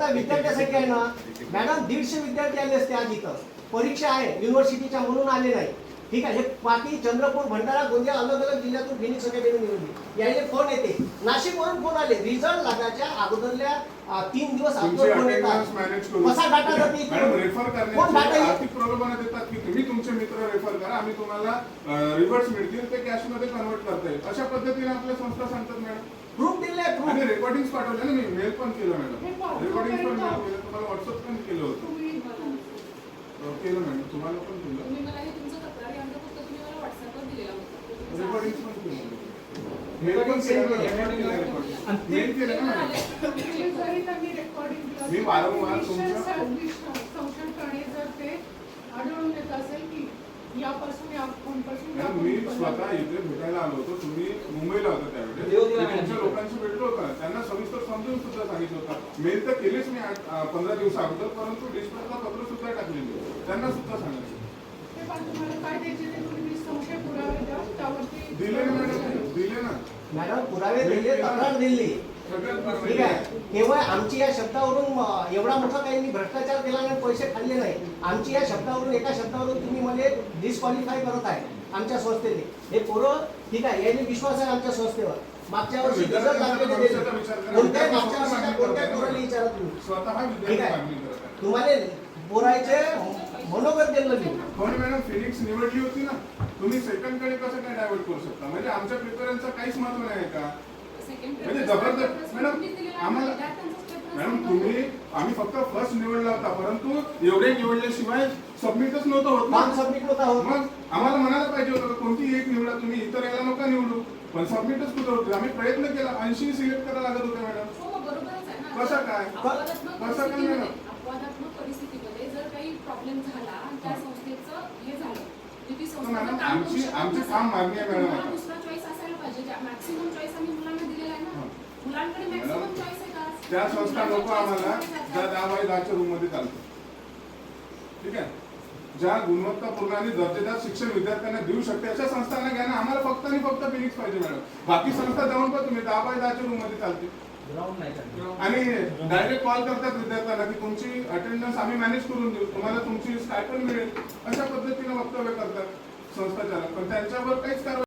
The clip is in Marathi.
आता विद्यार्थ्यासाठी आहे ना मॅडम 150 विद्यार्थी आले असते आज इथं. परीक्षा आहे युनिव्हर्सिटीच्या म्हणून आले नाही. ठीक आहे. हे बाकी चंद्रपूर, भंडारा, गोंदिया अलग अलग जिल्ह्यातून फिनिक्स अकॅडमी निवडली. यायले फोन येते. नाशिकवरून फोन आले. रिझल्ट लागायच्या अगोदरल्या 3 दिवस अगोदर फोन येतात. कसा डाटा जाते? रेफर करण्याची आर्थिक प्रलोभन देतात की तुम्ही तुमचे मित्र रेफर करा, आम्ही तुम्हाला रिवर्स मिळतील, ते कॅश मध्ये कन्वर्ट करता येईल. अशा पद्धतीने आपल्या संस्था सांगतात मॅडम. प्रूफ दिले. आणि रेकॉर्डिंग्स पाठवले ना, मी मेल पण केलं मॅडम. रेकॉर्डिंग्स पण मेल केलं, तुम्हाला व्हॉट्सअप पण केलं होतं. केलं मॅडम, तुम्हाला पण केलं. रेकॉर्डिंग्स पण केलं. मेल पण केलं, मेल केलं ना मॅडम. मी वारंवार तुमच्या संशय करणे जर ते आढळून येत असेल की यापासून या फोनपासून मी स्वतः इथे भेटायला आलो होतो. तुम्ही मुंबईला होता त्यावेळेस. तुमच्या लोकांशी भेटलो होता, त्यांना सविस्तर समजून सुद्धा सांगितलं होतं. मेल तर केलेच मी 15 दिवस अगोदर, परंतु डिस्पॅचला पत्र सुद्धा टाकलेले, त्यांना सुद्धा सांगितलं. ते पण तुम्हाला काय द्यायचे ते तुम्ही संशय पुरावे द्या, त्यावरती दिले ना मॅडम, दिले ना मॅडम. पुरावे दिले, तक्रार दिली. ठीक आहे. केवळ आमची या शब्दावरून एवढा मोठा काही मी भ्रष्टाचार केला नाही, पैसे खाल्ले नाही. आमची या शब्दावरून, एका शब्दावरून तुम्ही मला डिस्क्वालिफाय करत आहे आमच्या संस्थेने. हे पोरं ठीक आहे, याने विश्वास आहे आमच्या संस्थेवर. मागच्या वर्षी रिझल्ट लागलेले दिले. कोणत्याही मागच्या वर्षीच्या कोणत्या पोराला विचारा तुम्ही. स्वतः ठीक आहे. तुम्हाला पोरायचे मनोगत दिलं मी. पण मॅडम फिनिक्स निवडली होती ना, तुम्ही सेकंड कडे कसं काय डायव्हर्ट करू शकता? म्हणजे आमच्या पेपरांचं काहीच महत्व नाही का? म्हणजे जबरदस्त मॅडम. आम्हाला मॅडम तुम्ही, आम्ही फक्त फर्स्ट निवडला होता, परंतु एवढे निवडल्याशिवाय सबमिटच नव्हतं होत ना. सबमिट नव्हता होत. मग आम्हाला म्हणायला पाहिजे होतं कोणती एक निवडा तुम्ही, इतर याला नका निवडू. पण सबमिटच कुठं होते? आम्ही प्रयत्न केला, 80 सिलेक्ट करायला लागत होते मॅडम. कसं काय? कसं काय मॅडम? अपवादात्मक परिस्थितीमध्ये जर काही प्रॉब्लेम झाला, त्या संस्थेचं हे झालं, मॅडम आमची काम मागणी आहे मॅडम. दुसरा चॉईस असायला पाहिजे. मॅक्सिमम चॉईस आम्ही मुलांना दिलेला आहे ना. मुलांकडे मॅक्सिमम चॉईस आहे का? त्या संस्था नको आम्हाला, ज्या 10x10 रूम मध्ये चालतात. ठीक आहे. ज्या गुणवत्तापूर्ण आणि दर्जेदार शिक्षण विद्यार्थ्यांना देऊ शकते अशा संस्थांना घ्या ना. आम्हाला फक्त आणि फक्त फिनिक्स पाहिजे मॅडम. बाकी संस्था जाऊन पण तुम्ही 10x10 रूम मध्ये चालते आणि डायरेक्ट कॉल करतात विद्यार्थ्यांना की तुमची अटेंडन्स आम्ही मॅनेज करून देऊ, तुम्हाला तुमची स्टायपेंड मिळेल, अशा पद्धतीने वक्तव्य करतात संस्था चालक. पण त्यांच्यावर काहीच कारवाई